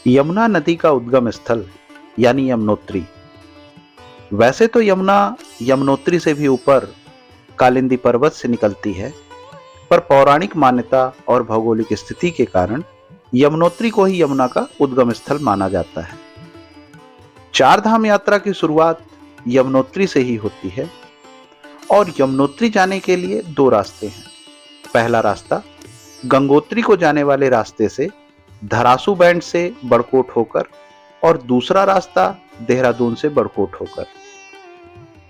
यमुना नदी का उद्गम स्थल यानी यमुनोत्री। वैसे तो यमुना यमुनोत्री से भी ऊपर कालिंदी पर्वत से निकलती है, पर पौराणिक मान्यता और भौगोलिक स्थिति के कारण यमुनोत्री को ही यमुना का उद्गम स्थल माना जाता है। चार धाम यात्रा की शुरुआत यमुनोत्री से ही होती है और यमुनोत्री जाने के लिए दो रास्ते हैं। पहला रास्ता गंगोत्री को जाने वाले रास्ते से धरासू बैंड से बड़कोट होकर और दूसरा रास्ता देहरादून से बड़कोट होकर।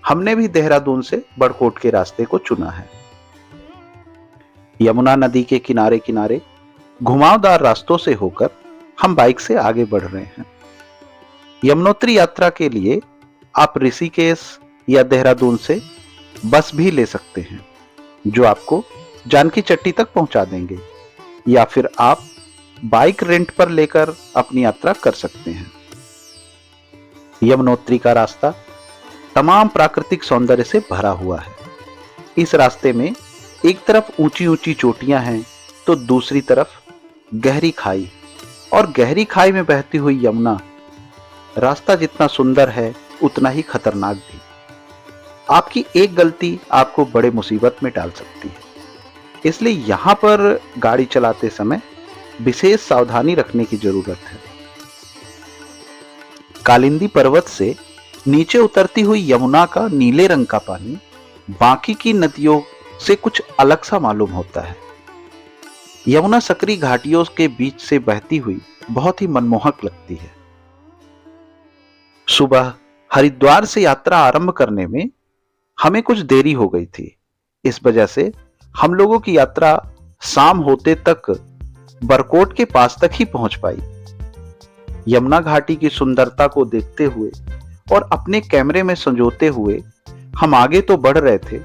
हमने भी देहरादून से बड़कोट के रास्ते को चुना है। यमुना नदी के किनारे किनारे घुमावदार रास्तों से होकर हम बाइक से आगे बढ़ रहे हैं। यमुनोत्री यात्रा के लिए आप ऋषिकेश या देहरादून से बस भी ले सकते हैं, जो आपको जानकी चट्टी तक पहुंचा देंगे, या फिर आप बाइक रेंट पर लेकर अपनी यात्रा कर सकते हैं। यमुनोत्री का रास्ता तमाम प्राकृतिक सौंदर्य से भरा हुआ है। इस रास्ते में एक तरफ ऊंची ऊंची चोटियां हैं तो दूसरी तरफ गहरी खाई, और गहरी खाई में बहती हुई यमुना। रास्ता जितना सुंदर है उतना ही खतरनाक भी। आपकी एक गलती आपको बड़े मुसीबत में डाल सकती है, इसलिए यहां पर गाड़ी चलाते समय विशेष सावधानी रखने की जरूरत है। कालिंदी पर्वत से नीचे उतरती हुई यमुना का नीले रंग का पानी बाकी की नदियों से कुछ अलग सा मालूम होता है। यमुना सकरी घाटियों के बीच से बहती हुई बहुत ही मनमोहक लगती है। सुबह हरिद्वार से यात्रा आरंभ करने में हमें कुछ देरी हो गई थी। इस वजह से हम लोगों की यात्रा शाम होते तक बरकोट के पास तक ही पहुंच पाई। यमुना घाटी की सुंदरता को देखते हुए और अपने कैमरे में संजोते हुए हम आगे तो बढ़ रहे थे,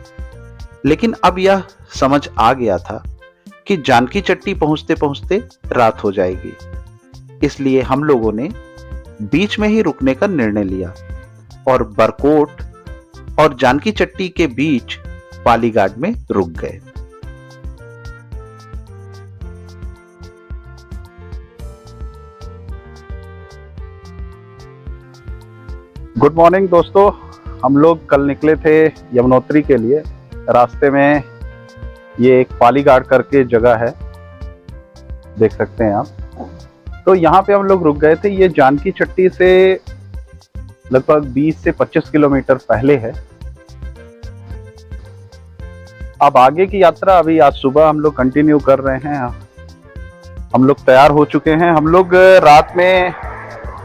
लेकिन अब यह समझ आ गया था कि जानकी चट्टी पहुंचते पहुंचते रात हो जाएगी। इसलिए हम लोगों ने बीच में ही रुकने का निर्णय लिया और बरकोट और जानकी चट्टी के बीच पालीघाट में रुक गए। गुड मॉर्निंग दोस्तों, हम लोग कल निकले थे यमुनोत्री के लिए। रास्ते में ये एक पालीघाट करके जगह है, देख सकते हैं आप। तो यहाँ पे हम लोग रुक गए थे। ये जानकी चट्टी से लगभग 20 से 25 किलोमीटर पहले है। अब आगे की यात्रा अभी आज सुबह हम लोग कंटिन्यू कर रहे हैं। हम लोग तैयार हो चुके हैं। हम लोग रात में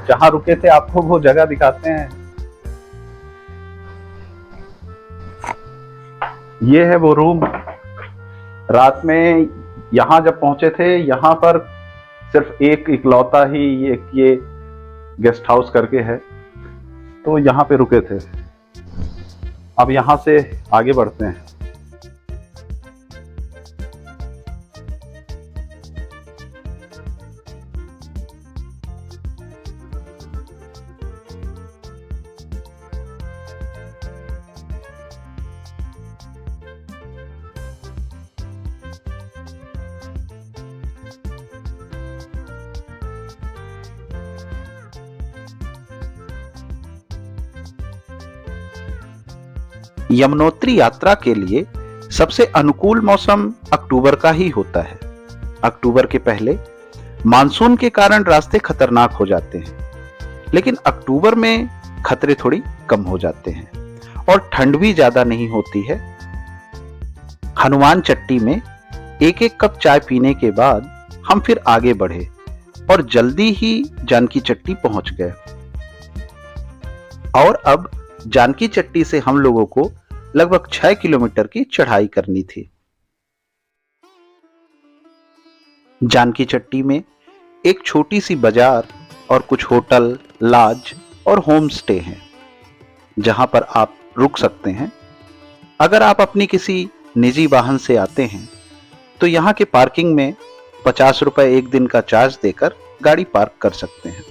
जहाँ रुके थे आपको वो जगह दिखाते हैं। ये है वो रूम। रात में यहाँ जब पहुंचे थे, यहाँ पर सिर्फ एक इकलौता ही ये गेस्ट हाउस करके है, तो यहाँ पे रुके थे। अब यहाँ से आगे बढ़ते हैं। यमुनोत्री यात्रा के लिए सबसे अनुकूल मौसम अक्टूबर का ही होता है। अक्टूबर के पहले मानसून के कारण रास्ते खतरनाक हो जाते हैं, लेकिन अक्टूबर में खतरे थोड़ी कम हो जाते हैं और ठंड भी ज्यादा नहीं होती है। हनुमान चट्टी में एक एक कप चाय पीने के बाद हम फिर आगे बढ़े और जल्दी ही जानकी चट्टी पहुंच गए। और अब जानकी चट्टी से हम लोगों को लगभग 6 किलोमीटर की चढ़ाई करनी थी। जानकी चट्टी में एक छोटी सी बाजार और कुछ होटल, लॉज और होम स्टे हैं, जहां पर आप रुक सकते हैं। अगर आप अपनी किसी निजी वाहन से आते हैं तो यहां के पार्किंग में 50 रुपए एक दिन का चार्ज देकर गाड़ी पार्क कर सकते हैं।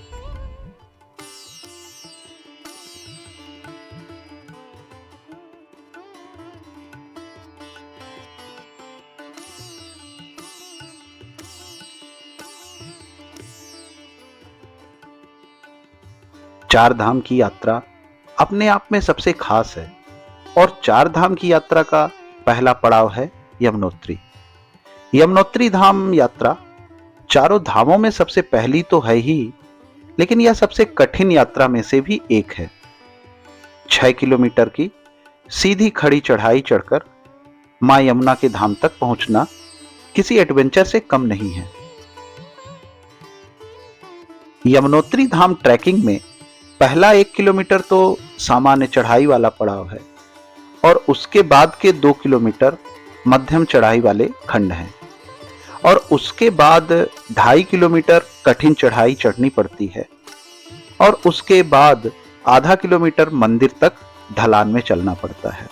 चार धाम की यात्रा अपने आप में सबसे खास है और चार धाम की यात्रा का पहला पड़ाव है यमुनोत्री। यमुनोत्री धाम यात्रा चारों धामों में सबसे पहली तो है ही, लेकिन यह सबसे कठिन यात्रा में से भी एक है। 6 किलोमीटर की सीधी खड़ी चढ़ाई चढ़कर मां यमुना के धाम तक पहुंचना किसी एडवेंचर से कम नहीं है। यमुनोत्री धाम ट्रैकिंग में पहला 1 किलोमीटर तो सामान्य चढ़ाई वाला पड़ाव है और उसके बाद के 2 किलोमीटर मध्यम चढ़ाई वाले खंड हैं और उसके बाद 2.5 किलोमीटर कठिन चढ़ाई चढ़नी पड़ती है और उसके बाद आधा किलोमीटर मंदिर तक ढलान में चलना पड़ता है।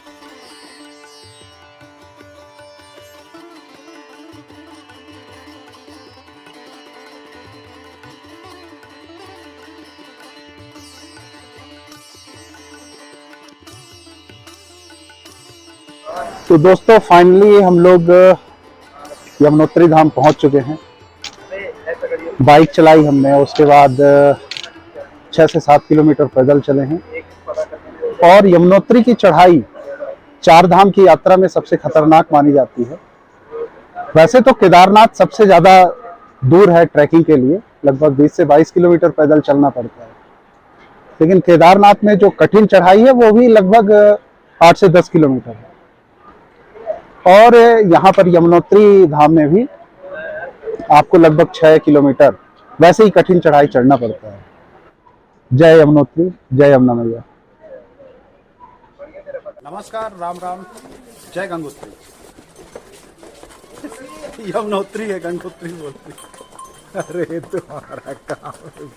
तो दोस्तों फाइनली हम लोग यमुनोत्री धाम पहुंच चुके हैं। बाइक चलाई हमने, उसके बाद 6 से 7 किलोमीटर पैदल चले हैं और यमुनोत्री की चढ़ाई चार धाम की यात्रा में सबसे खतरनाक मानी जाती है। वैसे तो केदारनाथ सबसे ज़्यादा दूर है ट्रैकिंग के लिए, लगभग 20 से 22 किलोमीटर पैदल चलना पड़ता है, लेकिन केदारनाथ में जो कठिन चढ़ाई है वो भी लगभग 8 से 10 किलोमीटर है। और यहाँ पर यमुनोत्री धाम में भी आपको लगभग 6 किलोमीटर वैसे ही कठिन चढ़ाई चढ़ना पड़ता है। जय यमुनोत्री, जय यमुना मैया। नमस्कार, राम राम, जय गंगोत्री। यमुनोत्री है, गंगोत्री बोलती। अरे तुम्हारा काम